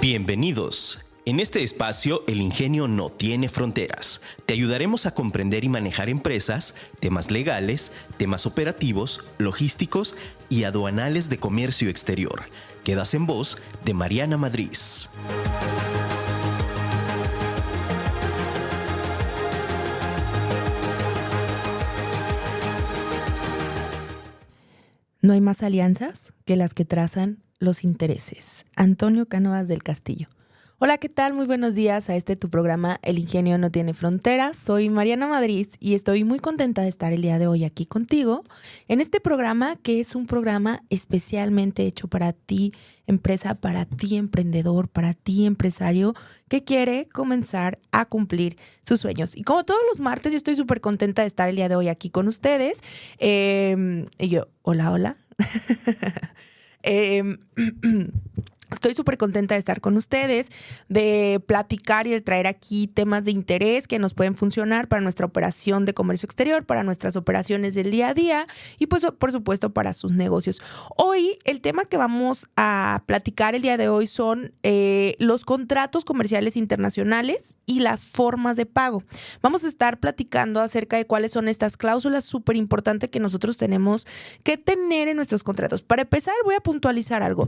Bienvenidos. En este espacio, el ingenio no tiene fronteras. Te ayudaremos a comprender y manejar empresas, temas legales, temas operativos, logísticos y aduanales de comercio exterior. Quedas en voz de Mariana Madrid. No hay más alianzas que las que trazan los intereses. Antonio Cánovas del Castillo. Hola, ¿qué tal? Muy buenos días a tu programa El Ingenio No Tiene Fronteras. Soy Mariana Madrid y estoy muy contenta de estar el día de hoy aquí contigo en este programa que es un programa especialmente hecho para ti, empresa, para ti, emprendedor, para ti, empresario que quiere comenzar a cumplir sus sueños. Y como todos los martes, yo estoy súper contenta de estar el día de hoy aquí con ustedes. Y yo, hola. Estoy súper contenta de estar con ustedes, de platicar y de traer aquí temas de interés que nos pueden funcionar para nuestra operación de comercio exterior, para nuestras operaciones del día a día y pues por supuesto para sus negocios. Hoy el tema que vamos a platicar el día de hoy son los contratos comerciales internacionales y las formas de pago. Vamos a estar platicando acerca de cuáles son estas cláusulas súper importantes que nosotros tenemos que tener en nuestros contratos. Para empezar voy a puntualizar algo.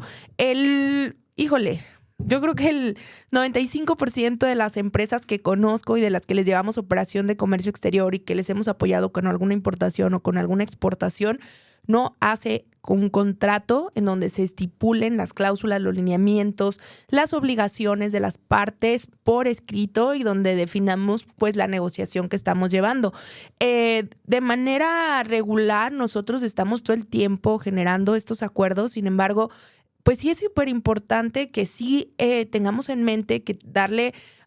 Yo creo que el 95% de las empresas que conozco y de las que les llevamos operación de comercio exterior y que les hemos apoyado con alguna importación o con alguna exportación, no hace un contrato en donde se estipulen las cláusulas, los lineamientos, las obligaciones de las partes por escrito y donde definamos pues la negociación que estamos llevando. De manera regular, nosotros estamos todo el tiempo generando estos acuerdos, sin embargo, pues sí es súper importante que sí tengamos en mente que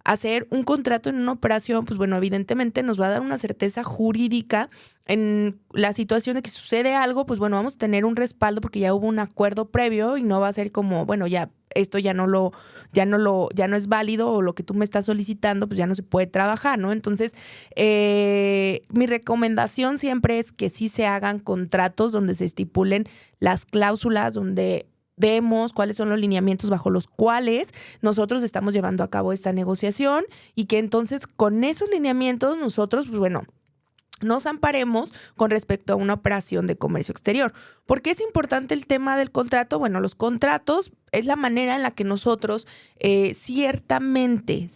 hacer un contrato en una operación, pues bueno, evidentemente nos va a dar una certeza jurídica en la situación de que sucede algo, pues bueno, vamos a tener un respaldo porque ya hubo un acuerdo previo y no va a ser como, bueno, ya esto ya no es válido o lo que tú me estás solicitando, pues ya no se puede trabajar, ¿no? Entonces, mi recomendación siempre es que sí se hagan contratos donde se estipulen las cláusulas, donde vemos cuáles son los lineamientos bajo los cuales nosotros estamos llevando a cabo esta negociación y que entonces con esos lineamientos nosotros, pues bueno, nos amparemos con respecto a una operación de comercio exterior. ¿Por qué es importante el tema del contrato? Bueno, los contratos es la manera en la que nosotros ciertamente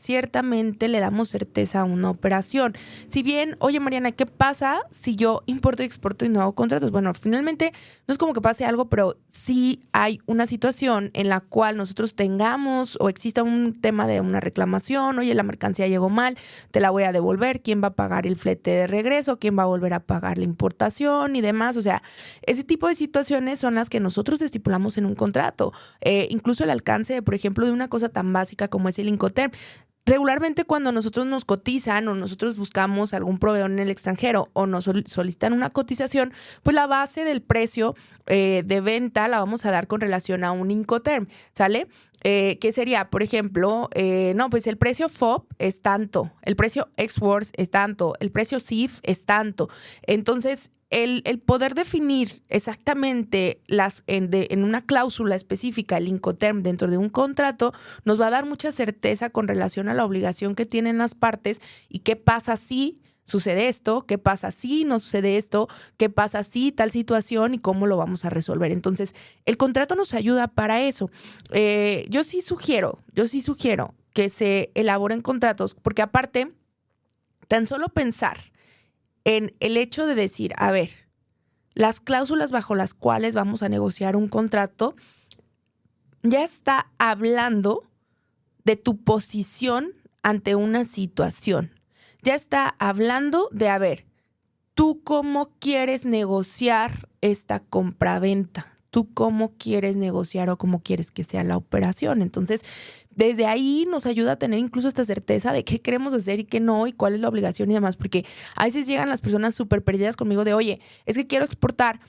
le damos certeza a una operación. Si bien, oye Mariana, ¿qué pasa si yo importo y exporto y no hago contratos? Bueno, finalmente no es como que pase algo, pero sí hay una situación en la cual nosotros tengamos o exista un tema de una reclamación, oye, la mercancía llegó mal, te la voy a devolver, ¿quién va a pagar el flete de regreso? ¿Quién va a volver a pagar la importación y demás? O sea, ese tipo de situaciones son las que nosotros estipulamos en un contrato. Incluso el alcance, por ejemplo, de una cosa tan básica como es el Incoterm. Regularmente cuando nosotros nos cotizan o nosotros buscamos algún proveedor en el extranjero o nos solicitan una cotización, pues la base del precio de venta la vamos a dar con relación a un Incoterm, ¿sale? ¿Qué sería? Por ejemplo, pues el precio FOB es tanto, el precio Ex-Works es tanto, el precio CIF es tanto. Entonces, el poder definir exactamente en una cláusula específica el Incoterm dentro de un contrato nos va a dar mucha certeza con relación a la obligación que tienen las partes y qué pasa si sucede esto, qué pasa si no sucede esto, qué pasa si tal situación y cómo lo vamos a resolver. Entonces, el contrato nos ayuda para eso. Yo sí sugiero que se elaboren contratos porque aparte, tan solo pensar en el hecho de decir, a ver, las cláusulas bajo las cuales vamos a negociar un contrato, ya está hablando de tu posición ante una situación. Ya está hablando de, a ver, ¿tú cómo quieres negociar esta compraventa? ¿Tú cómo quieres negociar o cómo quieres que sea la operación? Entonces, desde ahí nos ayuda a tener incluso esta certeza de qué queremos hacer y qué no, y cuál es la obligación y demás, porque a veces llegan las personas súper perdidas conmigo de, oye, es que quiero exportar,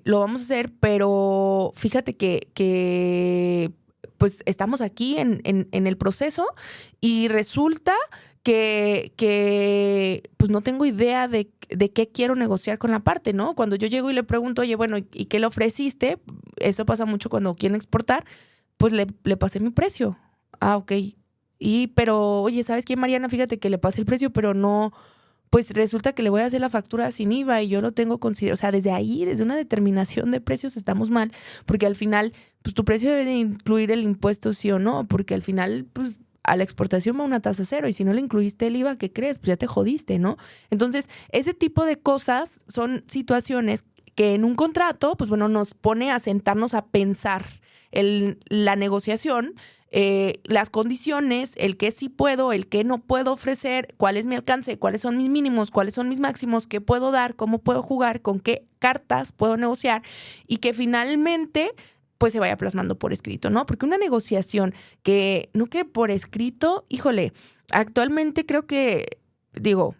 lo vamos a hacer, pero fíjate que pues estamos aquí en el proceso y resulta que pues no tengo idea de qué quiero negociar con la parte, ¿no? Cuando yo llego y le pregunto, oye, bueno, ¿y qué le ofreciste? Eso pasa mucho cuando quieren exportar. pues le pasé mi precio. Ah, ok. Pero, oye, ¿sabes qué, Mariana? Fíjate que le pasé el precio, pero no, pues resulta que le voy a hacer la factura sin IVA y yo lo tengo considerado. O sea, desde ahí, desde una determinación de precios estamos mal, porque al final, pues tu precio debe de incluir el impuesto sí o no, porque al final, pues a la exportación va una tasa cero y si no le incluiste el IVA, ¿qué crees? Pues ya te jodiste, ¿no? Entonces, ese tipo de cosas son situaciones que en un contrato, pues bueno, nos pone a sentarnos a pensar la negociación, las condiciones, el qué sí puedo, el qué no puedo ofrecer, cuál es mi alcance, cuáles son mis mínimos, cuáles son mis máximos, qué puedo dar, cómo puedo jugar, con qué cartas puedo negociar y que finalmente pues se vaya plasmando por escrito, ¿no? Porque una negociación que no quede por escrito, híjole, actualmente creo que, digo,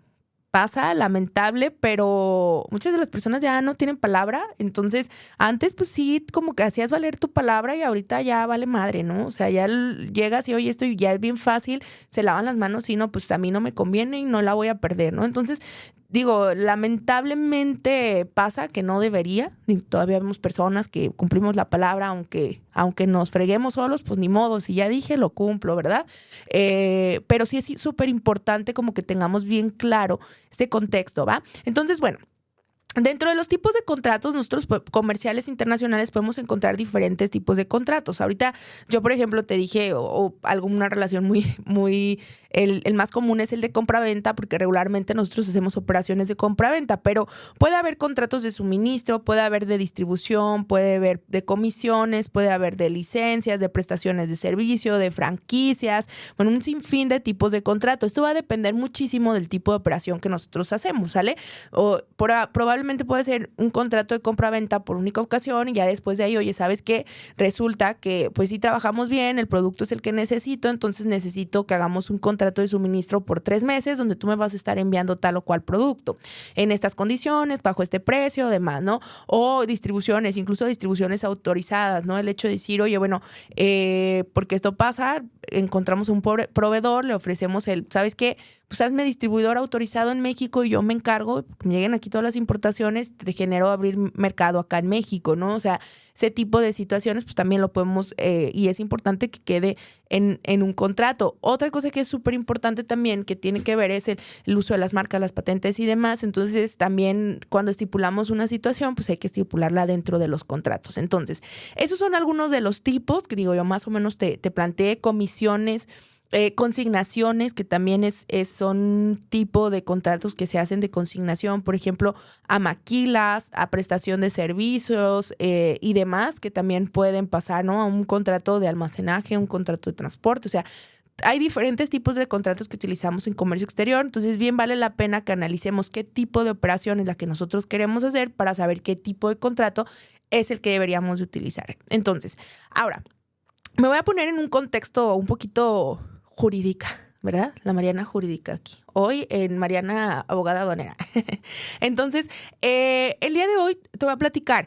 pasa, lamentable, pero muchas de las personas ya no tienen palabra. Entonces, antes pues sí, como que hacías valer tu palabra y ahorita ya vale madre, ¿no? O sea, ya llegas y oye, esto ya es bien fácil, se lavan las manos y no, pues a mí no me conviene y no la voy a perder, ¿no? Entonces, digo, lamentablemente pasa que no debería. Y todavía vemos personas que cumplimos la palabra, aunque nos freguemos solos, pues ni modo, si ya dije, lo cumplo, ¿verdad? Pero sí es súper importante como que tengamos bien claro este contexto, ¿va? Entonces, bueno. Dentro de los tipos de contratos, nosotros comerciales internacionales podemos encontrar diferentes tipos de contratos. Ahorita yo, por ejemplo, te dije, o alguna relación muy, el más común es el de compra-venta, porque regularmente nosotros hacemos operaciones de compra-venta, pero puede haber contratos de suministro, puede haber de distribución, puede haber de comisiones, puede haber de licencias, de prestaciones de servicio, de franquicias, bueno, un sinfín de tipos de contrato. Esto va a depender muchísimo del tipo de operación que nosotros hacemos, ¿sale? O probablemente puede ser un contrato de compra-venta por única ocasión y ya después de ahí, oye, ¿sabes qué? Resulta que pues sí trabajamos bien, el producto es el que necesito, entonces necesito que hagamos un contrato de suministro por 3 meses donde tú me vas a estar enviando tal o cual producto en estas condiciones, bajo este precio, demás, ¿no? O distribuciones, incluso distribuciones autorizadas, ¿no? El hecho de decir, oye, bueno, porque esto pasa, encontramos un proveedor, le ofrecemos ¿sabes qué? Pues hazme distribuidor autorizado en México y yo me encargo, que me lleguen aquí todas las importaciones, te genero abrir mercado acá en México, ¿no? O sea, ese tipo de situaciones pues también lo podemos, y es importante que quede en un contrato. Otra cosa que es súper importante también, que tiene que ver es el uso de las marcas, las patentes y demás. Entonces también cuando estipulamos una situación, pues hay que estipularla dentro de los contratos. Entonces, esos son algunos de los tipos que digo yo más o menos te planteé, comisiones, consignaciones, que también son tipo de contratos que se hacen de consignación, por ejemplo, a maquilas, a prestación de servicios y demás, que también pueden pasar, ¿no? A un contrato de almacenaje, un contrato de transporte, o sea, hay diferentes tipos de contratos que utilizamos en comercio exterior, entonces bien vale la pena que analicemos qué tipo de operación es la que nosotros queremos hacer para saber qué tipo de contrato es el que deberíamos de utilizar. Entonces, ahora, me voy a poner en un contexto un poquito jurídica, ¿verdad? La Mariana jurídica aquí. Hoy en Mariana abogada aduanera. Entonces, el día de hoy te voy a platicar.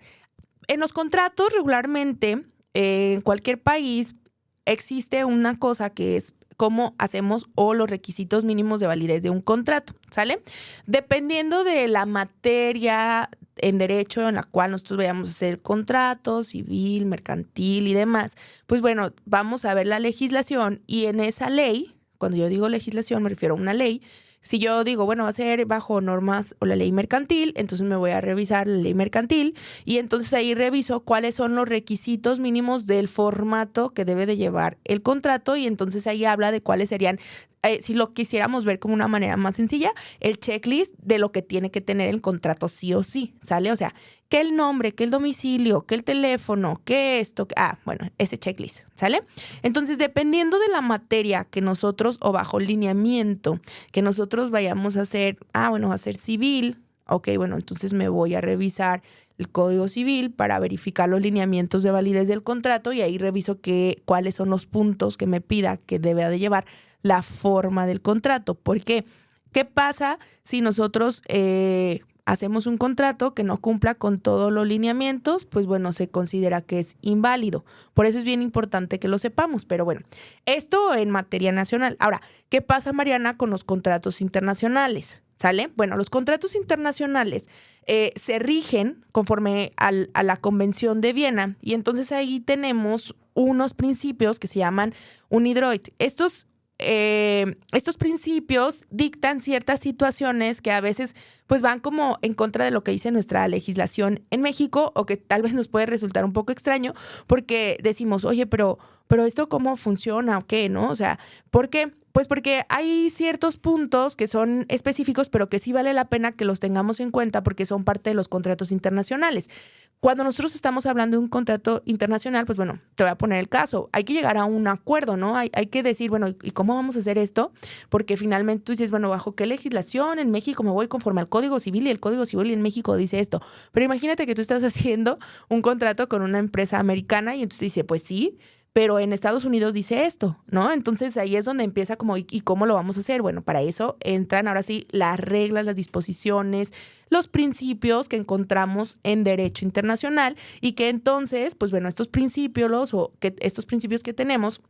En los contratos regularmente, en cualquier país, existe una cosa que es cómo hacemos o los requisitos mínimos de validez de un contrato, ¿sale? Dependiendo de la materia en derecho en la cual nosotros vayamos a hacer contrato, civil, mercantil y demás, pues bueno, vamos a ver la legislación y en esa ley, cuando yo digo legislación me refiero a una ley. Si yo digo, bueno, va a ser bajo normas o la ley mercantil, entonces me voy a revisar la ley mercantil y entonces ahí reviso cuáles son los requisitos mínimos del formato que debe de llevar el contrato y entonces ahí habla de cuáles serían, si lo quisiéramos ver como una manera más sencilla, el checklist de lo que tiene que tener el contrato sí o sí, ¿sale? O sea, que el nombre, que el domicilio, que el teléfono, que esto, bueno, ese checklist, ¿sale? Entonces, dependiendo de la materia que nosotros, o bajo lineamiento que nosotros vayamos a hacer, bueno, a hacer civil, ok, bueno, entonces me voy a revisar el Código Civil para verificar los lineamientos de validez del contrato y ahí reviso cuáles son los puntos que me pida que debe de llevar la forma del contrato. ¿Por qué? ¿Qué pasa si nosotros hacemos un contrato que no cumpla con todos los lineamientos? Pues bueno, se considera que es inválido. Por eso es bien importante que lo sepamos. Pero bueno, esto en materia nacional. Ahora, ¿qué pasa, Mariana, con los contratos internacionales? ¿Sale? Bueno, los contratos internacionales se rigen conforme a la Convención de Viena y entonces ahí tenemos unos principios que se llaman UNIDROIT. Estos principios dictan ciertas situaciones que a veces pues van como en contra de lo que dice nuestra legislación en México o que tal vez nos puede resultar un poco extraño porque decimos, oye, pero esto cómo funciona o qué, ¿no? O sea, ¿por qué? Pues porque hay ciertos puntos que son específicos, pero que sí vale la pena que los tengamos en cuenta porque son parte de los contratos internacionales. Cuando nosotros estamos hablando de un contrato internacional, pues bueno, te voy a poner el caso. Hay que llegar a un acuerdo, ¿no? Hay que decir, bueno, ¿y cómo vamos a hacer esto? Porque finalmente tú dices, bueno, ¿bajo qué legislación en México me voy conforme al Código Civil? Y el Código Civil en México dice esto. Pero imagínate que tú estás haciendo un contrato con una empresa americana y entonces dice, pues sí, pero en Estados Unidos dice esto, ¿no? Entonces ahí es donde empieza como, ¿y cómo lo vamos a hacer? Bueno, para eso entran ahora sí las reglas, las disposiciones, los principios que encontramos en derecho internacional y que entonces, pues bueno, estos principios que tenemos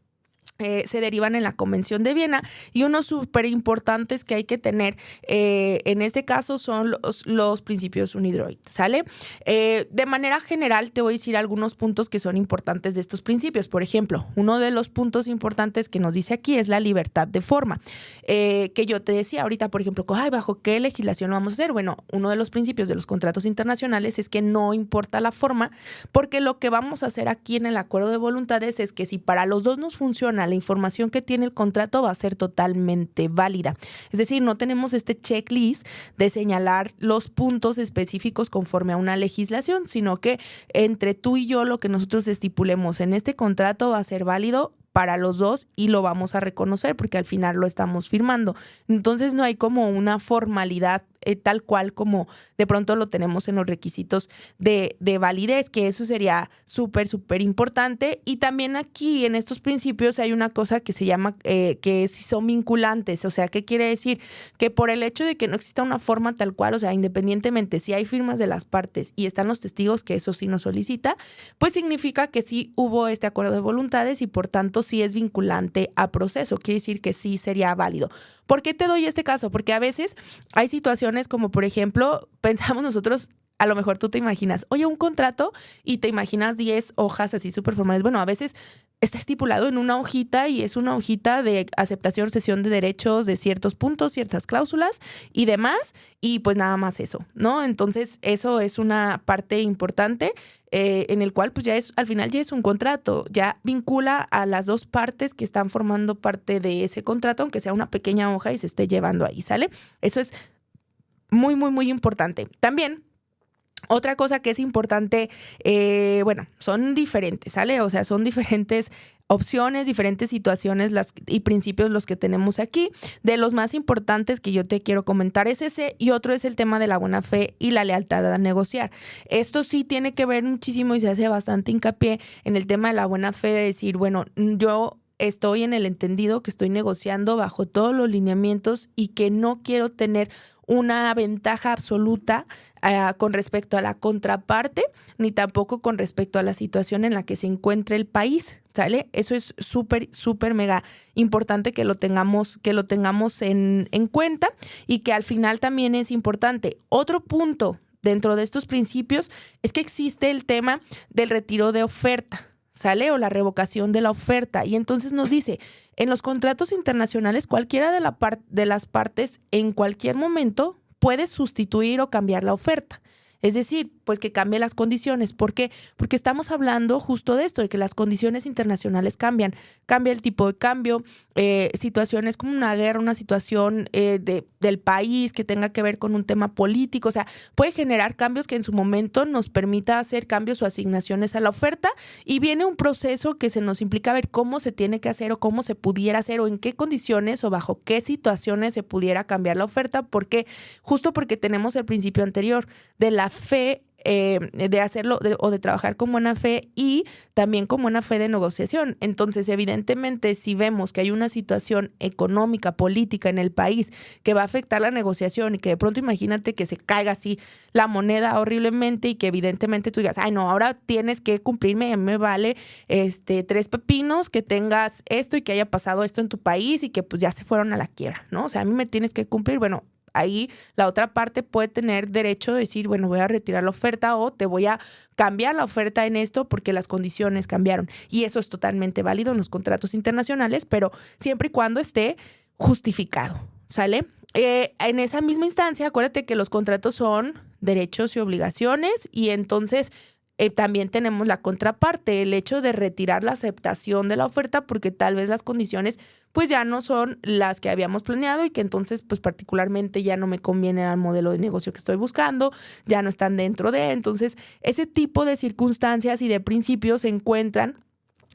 se derivan en la Convención de Viena y unos súper importantes que hay que tener en este caso son los principios UNIDROIT, ¿sale? De manera general te voy a decir algunos puntos que son importantes de estos principios. Por ejemplo, uno de los puntos importantes que nos dice aquí es la libertad de forma, que yo te decía ahorita, por ejemplo, ¿bajo qué legislación lo vamos a hacer? Bueno, uno de los principios de los contratos internacionales es que no importa la forma, porque lo que vamos a hacer aquí en el acuerdo de voluntades es que si para los dos nos funciona la información que tiene el contrato va a ser totalmente válida. Es decir, no tenemos este checklist de señalar los puntos específicos conforme a una legislación, sino que entre tú y yo lo que nosotros estipulemos en este contrato va a ser válido para los dos y lo vamos a reconocer porque al final lo estamos firmando. Entonces no hay como una formalidad tal cual como de pronto lo tenemos en los requisitos de validez, que eso sería súper, súper importante. Y también aquí en estos principios hay una cosa que se llama que si son vinculantes. O sea, ¿qué quiere decir? Que por el hecho de que no exista una forma tal cual, o sea, independientemente si hay firmas de las partes y están los testigos, que eso sí nos solicita, pues significa que sí hubo este acuerdo de voluntades y por tanto sí es vinculante a proceso. Quiere decir que sí sería válido. ¿Por qué te doy este caso? Porque a veces hay situaciones como, por ejemplo, pensamos nosotros, a lo mejor tú te imaginas, oye, un contrato y te imaginas 10 hojas así súper formales. Bueno, a veces está estipulado en una hojita y es una hojita de aceptación, cesión de derechos de ciertos puntos, ciertas cláusulas y demás, y pues nada más eso, ¿no? Entonces, eso es una parte importante en el cual pues al final ya es un contrato, ya vincula a las dos partes que están formando parte de ese contrato, aunque sea una pequeña hoja y se esté llevando ahí, ¿sale? Eso es muy, muy, muy importante. También otra cosa que es importante, son diferentes, ¿sale? O sea, son diferentes opciones, diferentes situaciones y principios los que tenemos aquí. De los más importantes que yo te quiero comentar es ese y otro es el tema de la buena fe y la lealtad a negociar. Esto sí tiene que ver muchísimo y se hace bastante hincapié en el tema de la buena fe de decir, bueno, yo estoy en el entendido que estoy negociando bajo todos los lineamientos y que no quiero tener una ventaja absoluta con respecto a la contraparte, ni tampoco con respecto a la situación en la que se encuentre el país, ¿sale? Eso es súper, súper mega importante que lo tengamos en cuenta y que al final también es importante. Otro punto dentro de estos principios es que existe el tema del retiro de oferta, ¿sale? O la revocación de la oferta. Y entonces nos dice, en los contratos internacionales, cualquiera de las partes en cualquier momento puede sustituir o cambiar la oferta. Es decir, pues que cambie las condiciones. ¿Por qué? Porque estamos hablando justo de esto, de que las condiciones internacionales cambian. Cambia el tipo de cambio, situaciones como una guerra, una situación del país que tenga que ver con un tema político. O sea, puede generar cambios que en su momento nos permita hacer cambios o asignaciones a la oferta y viene un proceso que se nos implica ver cómo se tiene que hacer o cómo se pudiera hacer o en qué condiciones o bajo qué situaciones se pudiera cambiar la oferta. ¿Por qué? Justo porque tenemos el principio anterior de la fe de hacerlo o de trabajar con buena fe y también con buena fe de negociación. Entonces, evidentemente, si vemos que hay una situación económica, política en el país que va a afectar la negociación y que de pronto imagínate que se caiga así la moneda horriblemente y que evidentemente tú digas, ay no, ahora tienes que cumplirme, me vale 3 pepinos que tengas esto y que haya pasado esto en tu país y que pues ya se fueron a la quiebra, ¿no? O sea, a mí me tienes que cumplir, bueno, ahí la otra parte puede tener derecho de decir, bueno, voy a retirar la oferta o te voy a cambiar la oferta en esto porque las condiciones cambiaron. Y eso es totalmente válido en los contratos internacionales, pero siempre y cuando esté justificado, ¿sale? En esa misma instancia, acuérdate que los contratos son derechos y obligaciones y entonces también tenemos la contraparte, el hecho de retirar la aceptación de la oferta porque tal vez las condiciones pues ya no son las que habíamos planeado y que entonces pues particularmente ya no me conviene al modelo de negocio que estoy buscando, ya no están dentro de, entonces ese tipo de circunstancias y de principios se encuentran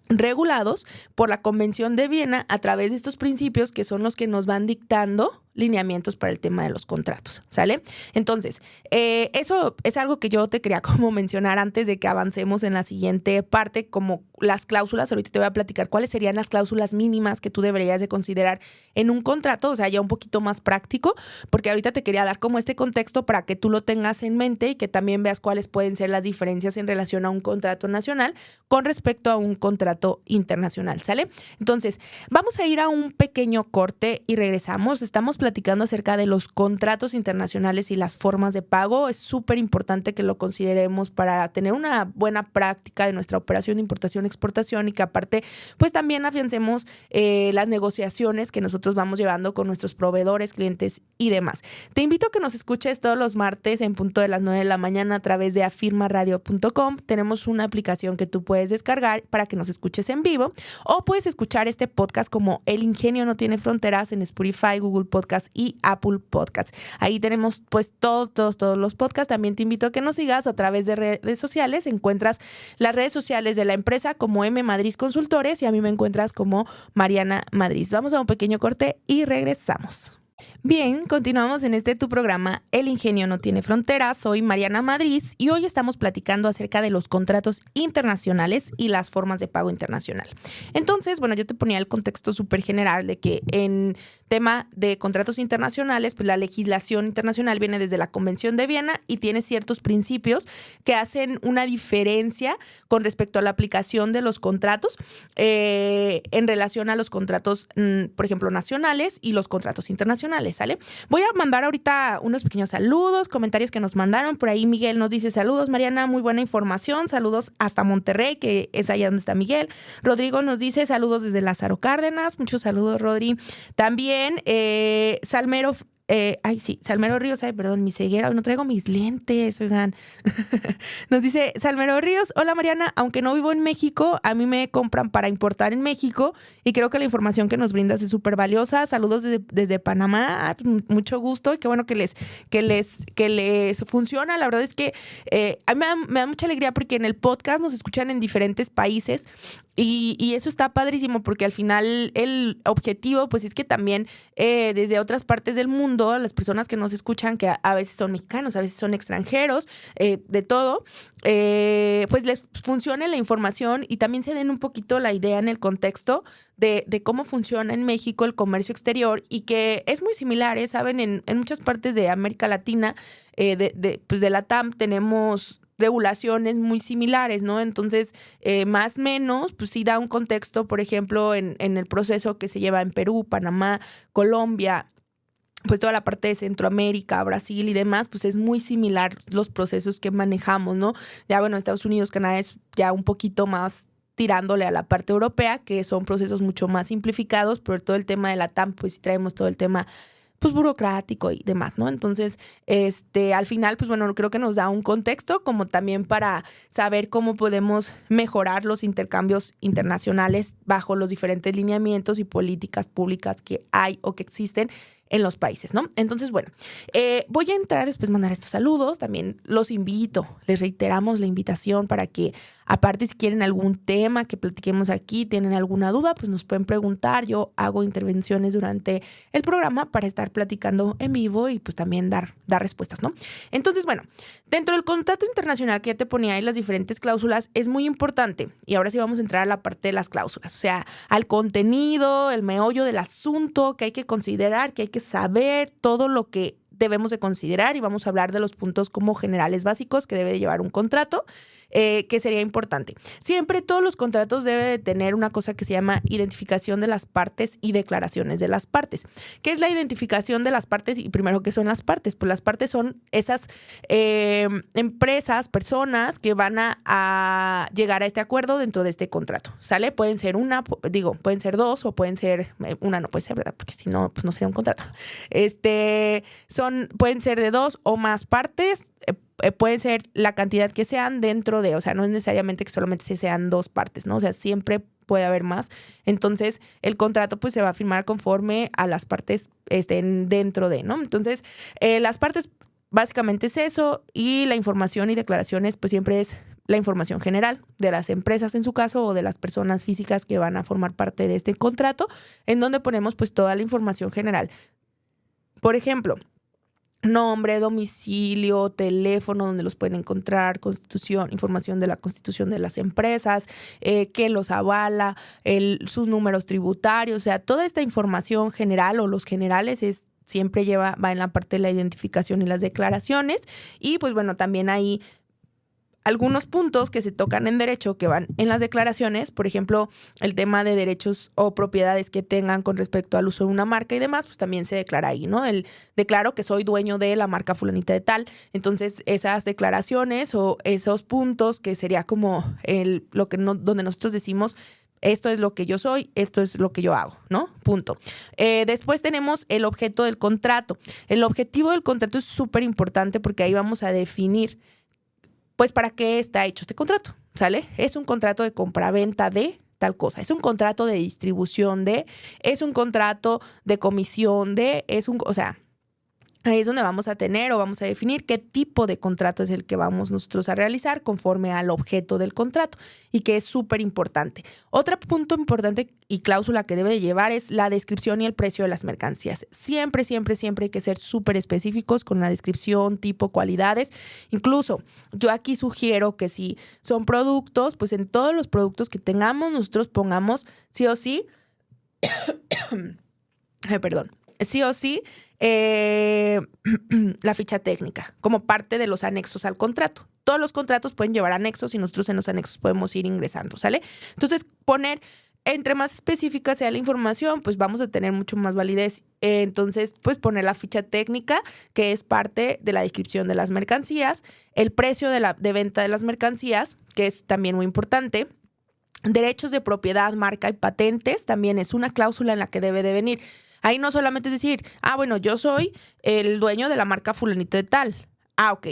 regulados por la Convención de Viena a través de estos principios que son los que nos van dictando lineamientos para el tema de los contratos, ¿sale? Entonces, eso es algo que yo te quería como mencionar antes de que avancemos en la siguiente parte, como las cláusulas. Ahorita te voy a platicar cuáles serían las cláusulas mínimas que tú deberías de considerar en un contrato, o sea, ya un poquito más práctico, porque ahorita te quería dar como este contexto para que tú lo tengas en mente y que también veas cuáles pueden ser las diferencias en relación a un contrato nacional con respecto a un contrato internacional, ¿sale? Entonces, vamos a ir a un pequeño corte y regresamos. Estamos platicando acerca de los contratos internacionales y las formas de pago. Es súper importante que lo consideremos para tener una buena práctica de nuestra operación de importación-exportación y que aparte, pues también afiancemos las negociaciones que nosotros vamos llevando con nuestros proveedores, clientes y demás. Te invito a que nos escuches todos los martes en punto de las 9 de la mañana a través de afirmaradio.com. Tenemos una aplicación que tú puedes descargar para que nos escuches en vivo o puedes escuchar este podcast como El Ingenio No Tiene Fronteras en Spotify, Google Podcast y Apple Podcasts. Ahí tenemos pues todos los podcasts. También te invito a que nos sigas a través de redes sociales. Encuentras las redes sociales de la empresa como M Madrid Consultores y a mí me encuentras como Mariana Madrid. Vamos a un pequeño corte y regresamos. Bien, continuamos en tu programa El Ingenio No Tiene Fronteras. Soy Mariana Madrid y hoy estamos platicando acerca de los contratos internacionales y las formas de pago internacional. Entonces, bueno, yo te ponía el contexto súper general de que en tema de contratos internacionales, pues la legislación internacional viene desde la Convención de Viena y tiene ciertos principios que hacen una diferencia con respecto a la aplicación de los contratos en relación a los contratos, por ejemplo, nacionales y los contratos internacionales, ¿sale? Voy a mandar ahorita unos pequeños saludos, comentarios que nos mandaron. Por ahí Miguel nos dice saludos, Mariana, muy buena información. Saludos hasta Monterrey, que es allá donde está Miguel. Rodrigo nos dice saludos desde Lázaro Cárdenas. Muchos saludos, Rodri. También Salmero Ríos, perdón, mi ceguera, no traigo mis lentes, oigan. Nos dice Salmero Ríos, hola Mariana, aunque no vivo en México, a mí me compran para importar en México y creo que la información que nos brindas es súper valiosa. Saludos desde Panamá, mucho gusto y qué bueno que les funciona. La verdad es que a mí me da mucha alegría porque en el podcast nos escuchan en diferentes países y eso está padrísimo porque al final el objetivo pues es que también desde otras partes del mundo las personas que nos escuchan, que a veces son mexicanos, a veces son extranjeros, de todo, pues les funcione la información y también se den un poquito la idea en el contexto de cómo funciona en México el comercio exterior y que es muy similar, ¿saben? En muchas partes de América Latina, pues de la TAM, tenemos regulaciones muy similares, ¿no? Entonces, más o menos, pues sí da un contexto, por ejemplo, en el proceso que se lleva en Perú, Panamá, Colombia, pues toda la parte de Centroamérica, Brasil y demás, pues es muy similar los procesos que manejamos, ¿no? Ya bueno, Estados Unidos, Canadá es ya un poquito más tirándole a la parte europea, que son procesos mucho más simplificados, pero todo el tema de la TAM, pues sí traemos todo el tema pues burocrático y demás, ¿no? Entonces, al final, pues bueno, creo que nos da un contexto como también para saber cómo podemos mejorar los intercambios internacionales bajo los diferentes lineamientos y políticas públicas que hay o que existen en los países, ¿no? Entonces, bueno, voy a entrar después mandar estos saludos. También los invito, les reiteramos la invitación para que, aparte, si quieren algún tema que platiquemos aquí, tienen alguna duda, pues nos pueden preguntar. Yo hago intervenciones durante el programa para estar platicando en vivo y pues también dar respuestas, ¿no? Entonces, bueno, dentro del contrato internacional que ya te ponía ahí las diferentes cláusulas, es muy importante. Y ahora sí vamos a entrar a la parte de las cláusulas, o sea, al contenido, el meollo del asunto que hay que considerar, que hay que saber todo lo que debemos de considerar y vamos a hablar de los puntos como generales básicos que debe de llevar un contrato. que sería importante. Siempre todos los contratos deben de tener una cosa que se llama identificación de las partes y declaraciones de las partes. ¿Qué es la identificación de las partes? Y primero, ¿qué son las partes? Pues las partes son esas empresas, personas que van a llegar a este acuerdo dentro de este contrato, ¿sale? Pueden ser pueden ser dos o pueden ser, una no puede ser, ¿verdad? Porque si no, pues no sería un contrato. Pueden ser de dos o más partes, pueden ser la cantidad que sean dentro de, o sea, no es necesariamente que solamente sean dos partes, ¿no? O sea, siempre puede haber más. Entonces, el contrato pues se va a firmar conforme a las partes estén dentro de, ¿no? Entonces, las partes básicamente es eso, y la información y declaraciones pues siempre es la información general de las empresas en su caso o de las personas físicas que van a formar parte de este contrato, en donde ponemos pues toda la información general. Por ejemplo, nombre, domicilio, teléfono, donde los pueden encontrar, constitución, información de la constitución de las empresas, quién los avala, sus números tributarios, o sea, toda esta información general o los generales va en la parte de la identificación y las declaraciones. Y pues bueno, también hay algunos puntos que se tocan en derecho que van en las declaraciones, por ejemplo, el tema de derechos o propiedades que tengan con respecto al uso de una marca y demás, pues también se declara ahí, ¿no? Declaro que soy dueño de la marca fulanita de tal. Entonces, esas declaraciones o esos puntos que sería como donde nosotros decimos, esto es lo que yo soy, esto es lo que yo hago, ¿no? Punto. Después tenemos el objeto del contrato. El objetivo del contrato es súper importante porque ahí vamos a definir pues para qué está hecho este contrato, ¿sale? Es un contrato de compraventa de tal cosa, es un contrato de distribución de, es un contrato de comisión de, o sea, ahí es donde vamos a tener o vamos a definir qué tipo de contrato es el que vamos nosotros a realizar conforme al objeto del contrato, y que es súper importante. Otro punto importante y cláusula que debe de llevar es la descripción y el precio de las mercancías. Siempre, siempre, siempre hay que ser súper específicos con la descripción, tipo, cualidades. Incluso yo aquí sugiero que si son productos, pues en todos los productos que tengamos nosotros pongamos sí o sí, sí o sí, la ficha técnica como parte de los anexos al contrato. Todos los contratos pueden llevar anexos y nosotros en los anexos podemos ir ingresando, ¿sale? Entonces, entre más específica sea la información, pues vamos a tener mucho más validez. Entonces, pues poner la ficha técnica, que es parte de la descripción de las mercancías, el precio de venta de las mercancías, que es también muy importante. Derechos de propiedad, marca y patentes, también es una cláusula en la que debe de venir. Ahí no solamente es decir, bueno, yo soy el dueño de la marca fulanito de tal. Ok.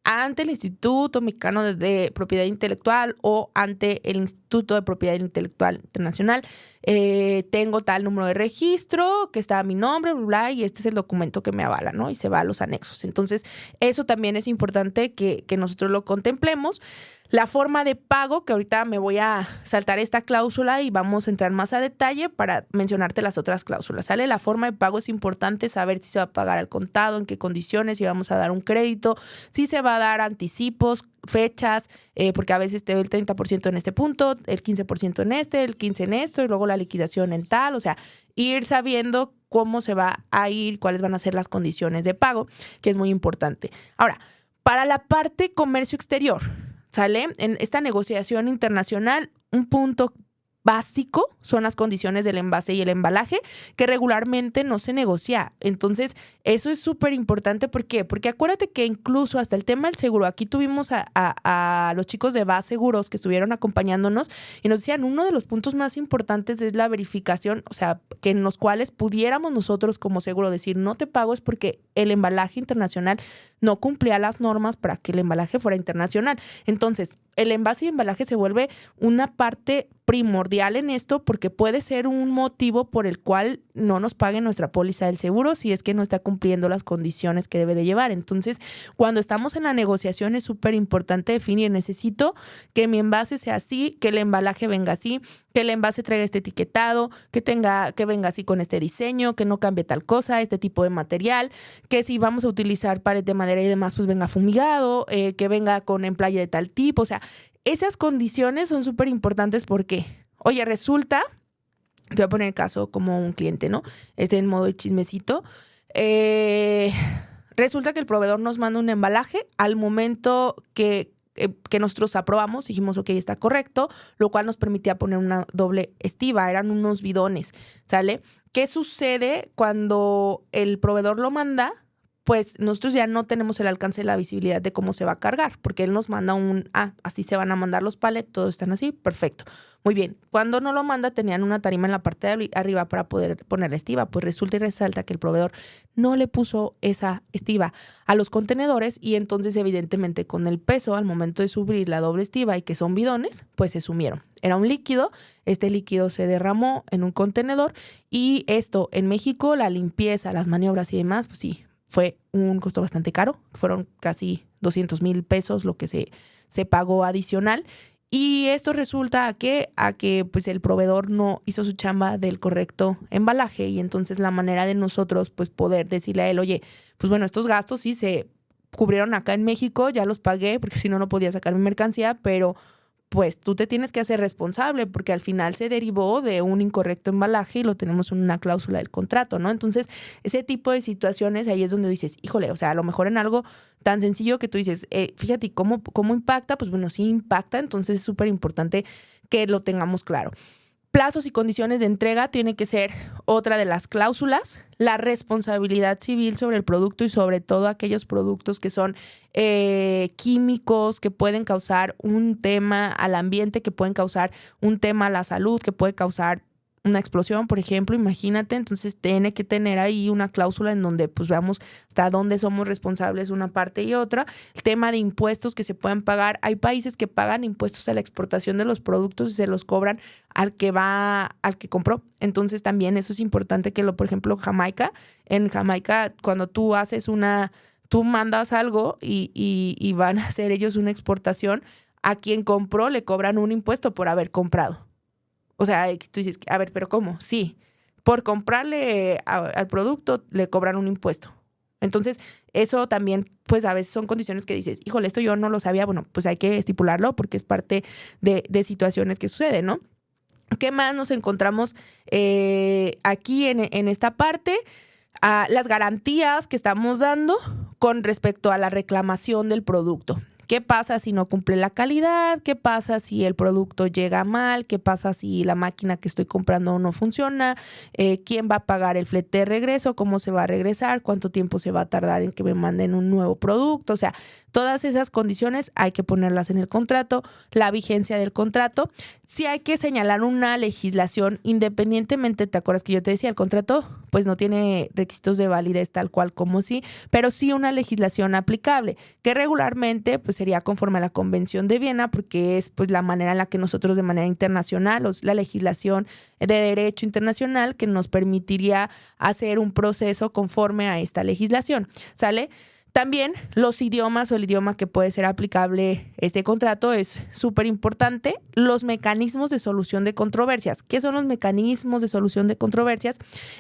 Ante el Instituto Mexicano de Propiedad Intelectual o ante el Instituto de Propiedad Intelectual Internacional, tengo tal número de registro que está a mi nombre, bla, bla, y este es el documento que me avala, ¿no? Y se va a los anexos. Entonces, eso también es importante que nosotros lo contemplemos. La forma de pago, que ahorita me voy a saltar esta cláusula y vamos a entrar más a detalle para mencionarte las otras cláusulas, ¿sale? La forma de pago es importante saber si se va a pagar al contado, en qué condiciones, si vamos a dar un crédito, si se va a dar anticipos, fechas, porque a veces te doy el 30% en este punto, el 15% en este, el 15% en esto y luego la liquidación en tal. O sea, ir sabiendo cómo se va a ir, cuáles van a ser las condiciones de pago, que es muy importante. Ahora, para la parte comercio exterior, ¿sale? En esta negociación internacional, un punto básico son las condiciones del envase y el embalaje, que regularmente no se negocia. Entonces, eso es súper importante. ¿Por qué? Porque acuérdate que incluso hasta el tema del seguro, aquí tuvimos a los chicos de VAS Seguros que estuvieron acompañándonos y nos decían, uno de los puntos más importantes es la verificación, o sea, que en los cuales pudiéramos nosotros como seguro decir, no te pago es porque el embalaje internacional no cumplía las normas para que el embalaje fuera internacional. Entonces, el envase y embalaje se vuelve una parte primordial en esto, porque puede ser un motivo por el cual no nos paguen nuestra póliza del seguro si es que no está cumpliendo las condiciones que debe de llevar. Entonces, cuando estamos en la negociación es súper importante definir, necesito que mi envase sea así, que el embalaje venga así, que el envase traiga este etiquetado, que venga así con este diseño, que no cambie tal cosa, este tipo de material, que si vamos a utilizar palet de madera y demás, pues venga fumigado, que venga con emplaye de tal tipo. O sea, esas condiciones son súper importantes porque, oye, resulta, te voy a poner el caso como un cliente, ¿no? En modo de chismecito. Resulta que el proveedor nos manda un embalaje al momento que que nosotros aprobamos, dijimos, ok, está correcto, lo cual nos permitía poner una doble estiba, eran unos bidones, ¿sale? ¿Qué sucede cuando el proveedor lo manda? Pues nosotros ya no tenemos el alcance de la visibilidad de cómo se va a cargar, porque él nos manda así se van a mandar los palets, todos están así, perfecto. Muy bien, cuando no lo manda tenían una tarima en la parte de arriba para poder poner la estiba, pues resulta y resalta que el proveedor no le puso esa estiba a los contenedores y entonces evidentemente con el peso al momento de subir la doble estiba y que son bidones, pues se sumieron. Era un líquido, este líquido se derramó en un contenedor y esto en México, la limpieza, las maniobras y demás, pues sí, fue un costo bastante caro, fueron casi 200,000 pesos lo que se pagó adicional. Y esto resulta a que pues el proveedor no hizo su chamba del correcto embalaje y entonces la manera de nosotros pues poder decirle a él, oye, pues bueno, estos gastos sí se cubrieron acá en México, ya los pagué porque si no, no podía sacar mi mercancía, pero pues tú te tienes que hacer responsable porque al final se derivó de un incorrecto embalaje y lo tenemos en una cláusula del contrato, ¿no? Entonces, ese tipo de situaciones ahí es donde dices, híjole, o sea, a lo mejor en algo tan sencillo que tú dices, fíjate, ¿cómo impacta? Pues bueno, sí impacta, entonces es súper importante que lo tengamos claro. Plazos y condiciones de entrega tiene que ser otra de las cláusulas, la responsabilidad civil sobre el producto y sobre todo aquellos productos que son químicos, que pueden causar un tema al ambiente, que pueden causar un tema a la salud, que puede causar una explosión, por ejemplo, imagínate, entonces tiene que tener ahí una cláusula en donde pues veamos hasta dónde somos responsables una parte y otra. El tema de impuestos que se puedan pagar, hay países que pagan impuestos a la exportación de los productos y se los cobran al que compró, entonces también eso es importante que por ejemplo, en Jamaica, cuando tú mandas algo y van a hacer ellos una exportación, a quien compró le cobran un impuesto por haber comprado. O sea, tú dices, a ver, ¿pero cómo? Sí, por comprarle al producto le cobran un impuesto. Entonces, eso también, pues a veces son condiciones que dices, híjole, esto yo no lo sabía. Bueno, pues hay que estipularlo porque es parte de situaciones que suceden, ¿no? ¿Qué más nos encontramos aquí en esta parte? Las garantías que estamos dando con respecto a la reclamación del producto. ¿Qué pasa si no cumple la calidad? ¿Qué pasa si el producto llega mal? ¿Qué pasa si la máquina que estoy comprando no funciona? ¿Quién va a pagar el flete de regreso? ¿Cómo se va a regresar? ¿Cuánto tiempo se va a tardar en que me manden un nuevo producto? O sea, todas esas condiciones hay que ponerlas en el contrato, la vigencia del contrato. Sí hay que señalar una legislación independientemente, ¿te acuerdas que yo te decía? El contrato pues no tiene requisitos de validez tal cual como sí, pero sí una legislación aplicable, que regularmente pues sería conforme a la Convención de Viena, porque es pues la manera en la que nosotros de manera internacional, la legislación de derecho internacional que nos permitiría hacer un proceso conforme a esta legislación, ¿sale? También los idiomas o el idioma que puede ser aplicable este contrato es súper importante. Los mecanismos de solución de controversias. ¿Qué son los mecanismos de solución de controversias?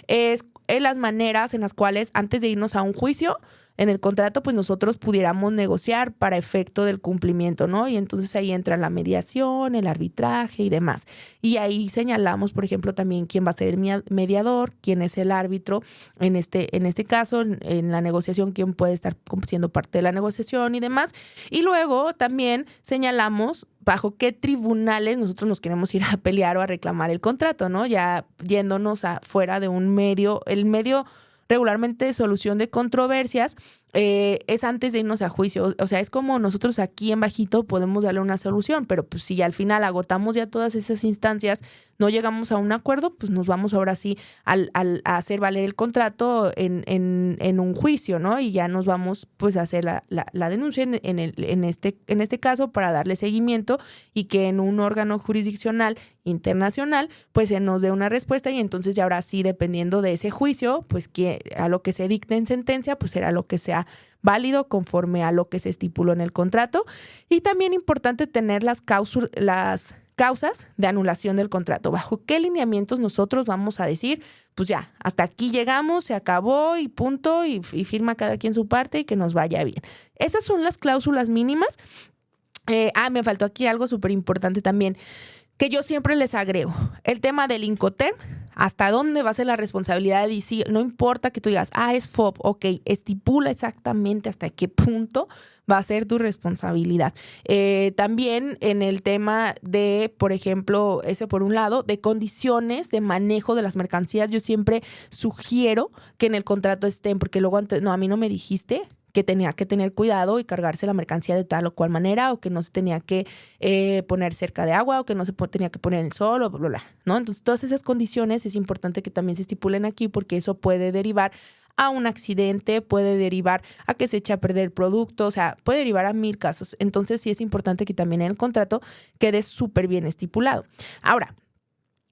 Es las maneras en las cuales antes de irnos a un juicio, en el contrato, pues nosotros pudiéramos negociar para efecto del cumplimiento, ¿no? Y entonces ahí entra la mediación, el arbitraje y demás. Y ahí señalamos, por ejemplo, también quién va a ser el mediador, quién es el árbitro en este caso, en la negociación, quién puede estar siendo parte de la negociación y demás. Y luego también señalamos bajo qué tribunales nosotros nos queremos ir a pelear o a reclamar el contrato, ¿no? Ya yéndonos afuera de un medio, el medio regularmente de solución de controversias es antes de irnos a juicio. O sea, es como nosotros aquí en bajito podemos darle una solución, pero pues si al final agotamos ya todas esas instancias, no llegamos a un acuerdo, pues nos vamos ahora sí a hacer valer el contrato en un juicio, ¿no? Y ya nos vamos pues a hacer la denuncia en este caso para darle seguimiento y que en un órgano jurisdiccional internacional pues se nos dé una respuesta y entonces ya ahora sí, dependiendo de ese juicio, pues que a lo que se dicte en sentencia, pues será lo que sea válido conforme a lo que se estipuló en el contrato. Y también importante tener las causas de anulación del contrato. ¿Bajo qué lineamientos nosotros vamos a decir, pues ya, hasta aquí llegamos, se acabó y punto, y firma cada quien su parte y que nos vaya bien? Esas son las cláusulas mínimas. Me faltó aquí algo súper importante también, que yo siempre les agrego. El tema del Incoterm hasta dónde va a ser la responsabilidad y si no importa que tú digas, es FOB, ok, estipula exactamente hasta qué punto va a ser tu responsabilidad. También en el tema de, por ejemplo, ese por un lado, de condiciones de manejo de las mercancías, yo siempre sugiero que en el contrato estén, porque luego antes, no, a mí no me dijiste que tenía que tener cuidado y cargarse la mercancía de tal o cual manera, o que no se tenía que poner cerca de agua, o que no se tenía que poner en el sol, o bla, bla, bla, ¿no? Entonces, todas esas condiciones es importante que también se estipulen aquí, porque eso puede derivar a un accidente, puede derivar a que se eche a perder el producto, o sea, puede derivar a 1000 casos. Entonces, sí es importante que también en el contrato quede súper bien estipulado. Ahora,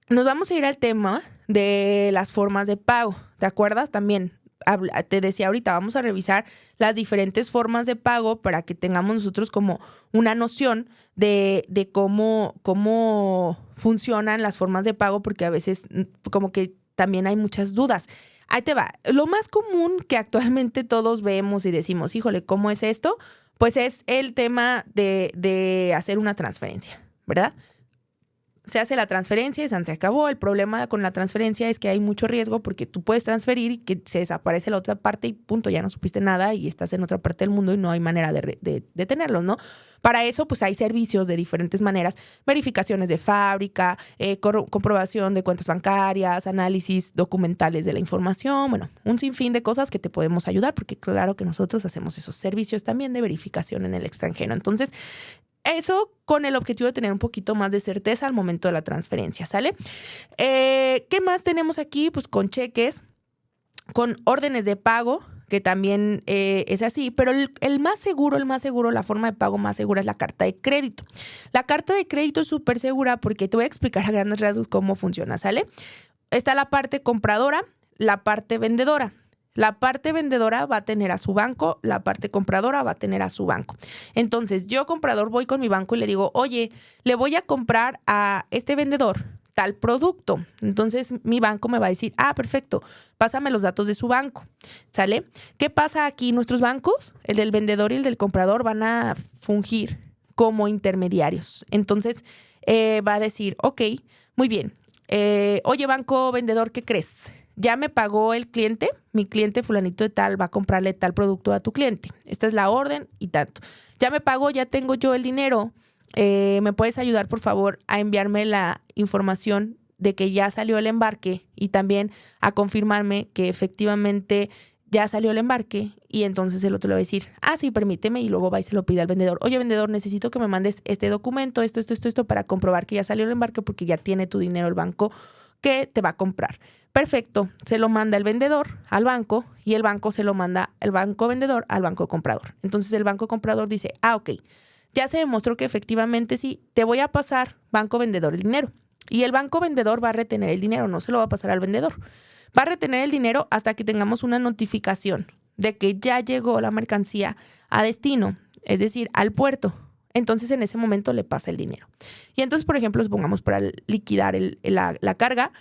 nos vamos a ir al tema de las formas de pago, ¿te acuerdas? También te decía ahorita, vamos a revisar las diferentes formas de pago para que tengamos nosotros como una noción de cómo funcionan las formas de pago, porque a veces como que también hay muchas dudas. Ahí te va. Lo más común que actualmente todos vemos y decimos, híjole, ¿cómo es esto? Pues es el tema de hacer una transferencia, ¿verdad? Se hace la transferencia y se acabó. El problema con la transferencia es que hay mucho riesgo porque tú puedes transferir y que se desaparece la otra parte y punto, ya no supiste nada y estás en otra parte del mundo y no hay manera de detenerlos, ¿no? Para eso, pues hay servicios de diferentes maneras, verificaciones de fábrica, comprobación de cuentas bancarias, análisis documentales de la información, bueno, un sinfín de cosas que te podemos ayudar porque claro que nosotros hacemos esos servicios también de verificación en el extranjero. Entonces, eso con el objetivo de tener un poquito más de certeza al momento de la transferencia, ¿sale? ¿Qué más tenemos aquí? Pues con cheques, con órdenes de pago, que también es así, pero el más seguro, la forma de pago más segura es la carta de crédito. La carta de crédito es súper segura porque te voy a explicar a grandes rasgos cómo funciona, ¿sale? Está la parte compradora, la parte vendedora. La parte vendedora va a tener a su banco, la parte compradora va a tener a su banco. Entonces, yo comprador voy con mi banco y le digo, oye, le voy a comprar a este vendedor tal producto. Entonces, mi banco me va a decir, perfecto, pásame los datos de su banco, ¿sale? ¿Qué pasa aquí? Nuestros bancos, el del vendedor y el del comprador, van a fungir como intermediarios. Entonces, va a decir, ok, muy bien. Oye, banco vendedor, ¿qué crees? Ya me pagó el cliente, mi cliente fulanito de tal va a comprarle tal producto a tu cliente. Esta es la orden y tanto. Ya me pagó, ya tengo yo el dinero. ¿Me puedes ayudar, por favor, a enviarme la información de que ya salió el embarque y también a confirmarme que efectivamente ya salió el embarque? Y entonces el otro le va a decir, sí, permíteme, y luego va y se lo pide al vendedor. Oye, vendedor, necesito que me mandes este documento, esto, para comprobar que ya salió el embarque porque ya tiene tu dinero el banco que te va a comprar. Perfecto, se lo manda el vendedor al banco y el banco se lo manda el banco vendedor al banco comprador. Entonces el banco comprador dice, ok, ya se demostró que efectivamente sí, te voy a pasar banco vendedor el dinero. Y el banco vendedor va a retener el dinero, no se lo va a pasar al vendedor. Va a retener el dinero hasta que tengamos una notificación de que ya llegó la mercancía a destino, es decir, al puerto. Entonces en ese momento le pasa el dinero. Y entonces, por ejemplo, supongamos para liquidar la carga,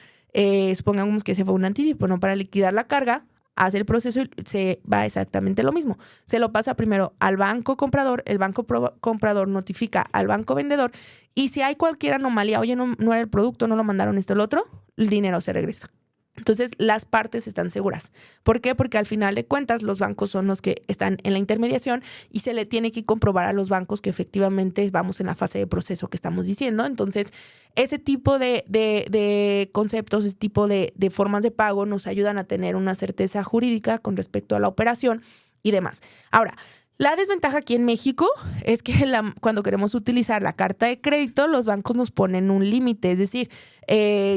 supongamos que ese fue un anticipo, ¿no? Para liquidar la carga, hace el proceso y se va exactamente lo mismo. Se lo pasa primero al banco comprador, el banco comprador notifica al banco vendedor y si hay cualquier anomalía, oye, no era el producto, no lo mandaron esto o lo otro, el dinero se regresa. Entonces, las partes están seguras. ¿Por qué? Porque al final de cuentas, los bancos son los que están en la intermediación y se le tiene que comprobar a los bancos que efectivamente vamos en la fase de proceso que estamos diciendo. Entonces, ese tipo de conceptos, ese tipo de formas de pago nos ayudan a tener una certeza jurídica con respecto a la operación y demás. Ahora, la desventaja aquí en México es que cuando queremos utilizar la carta de crédito, los bancos nos ponen un límite, es decir,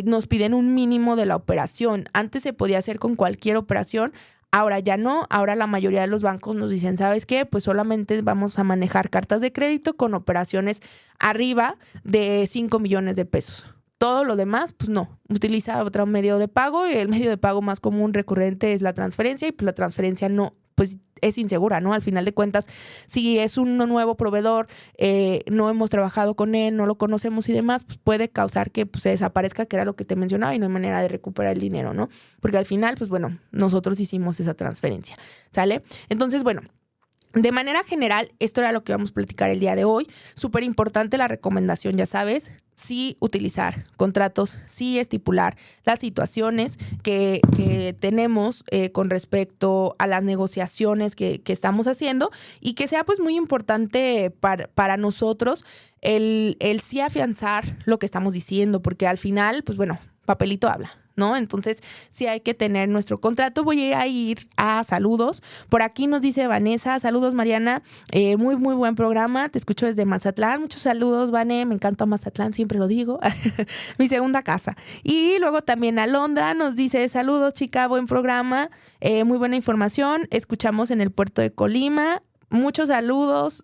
nos piden un mínimo de la operación. Antes se podía hacer con cualquier operación, ahora ya no. Ahora la mayoría de los bancos nos dicen, ¿sabes qué? Pues solamente vamos a manejar cartas de crédito con operaciones arriba de 5 millones de pesos. Todo lo demás, pues no, utiliza otro medio de pago y el medio de pago más común recurrente es la transferencia y pues la transferencia no, pues es insegura, ¿no? Al final de cuentas, si es un nuevo proveedor, no hemos trabajado con él, no lo conocemos y demás, pues puede causar que pues, se desaparezca, que era lo que te mencionaba, y no hay manera de recuperar el dinero, ¿no? Porque al final, pues bueno, nosotros hicimos esa transferencia, ¿sale? Entonces, bueno, De manera general, esto era lo que vamos a platicar el día de hoy. Súper importante la recomendación, ya sabes, sí utilizar contratos, sí estipular las situaciones que tenemos con respecto a las negociaciones que estamos haciendo y que sea pues muy importante para nosotros el sí afianzar lo que estamos diciendo, porque al final, pues bueno, papelito habla, ¿no? Entonces, sí hay que tener nuestro contrato. Voy a ir a saludos. Por aquí nos dice Vanessa, saludos Mariana, muy, muy buen programa, te escucho desde Mazatlán. Muchos saludos, Vane, me encanta Mazatlán, siempre lo digo, mi segunda casa. Y luego también Alondra nos dice, saludos chica, buen programa, muy buena información, escuchamos en el puerto de Colima. Muchos saludos,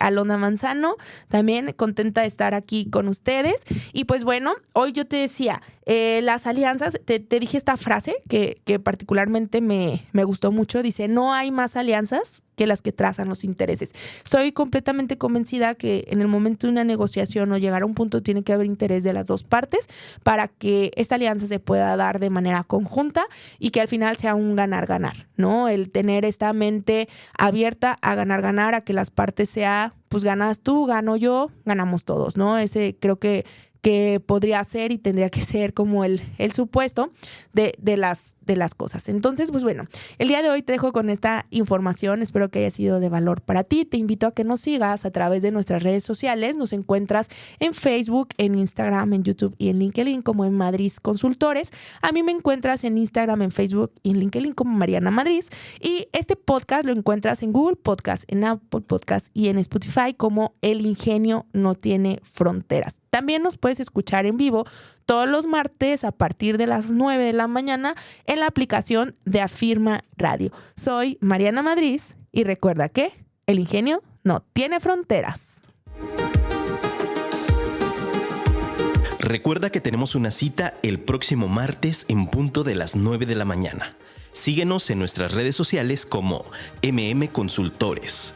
Alondra Manzano, también contenta de estar aquí con ustedes. Y pues bueno, hoy yo te decía, las alianzas, te dije esta frase que particularmente me gustó mucho, dice, no hay más alianzas que las que trazan los intereses. Estoy completamente convencida que en el momento de una negociación o llegar a un punto tiene que haber interés de las dos partes para que esta alianza se pueda dar de manera conjunta y que al final sea un ganar-ganar, ¿no? El tener esta mente abierta a ganar-ganar, a que las partes sea, pues ganas tú, gano yo, ganamos todos, ¿no? Ese creo que podría ser y tendría que ser como el supuesto de las cosas. Entonces, pues bueno, el día de hoy te dejo con esta información. Espero que haya sido de valor para ti. Te invito a que nos sigas a través de nuestras redes sociales. Nos encuentras en Facebook, en Instagram, en YouTube y en LinkedIn como en Madrid Consultores. A mí me encuentras en Instagram, en Facebook y en LinkedIn como Mariana Madrid. Y este podcast lo encuentras en Google Podcast, en Apple Podcast y en Spotify como El Ingenio No Tiene Fronteras. También nos puedes escuchar en vivo todos los martes a partir de las 9 de la mañana en la aplicación de Afirma Radio. Soy Mariana Madrid y recuerda que el ingenio no tiene fronteras. Recuerda que tenemos una cita el próximo martes en punto de las 9 de la mañana. Síguenos en nuestras redes sociales como MM Consultores.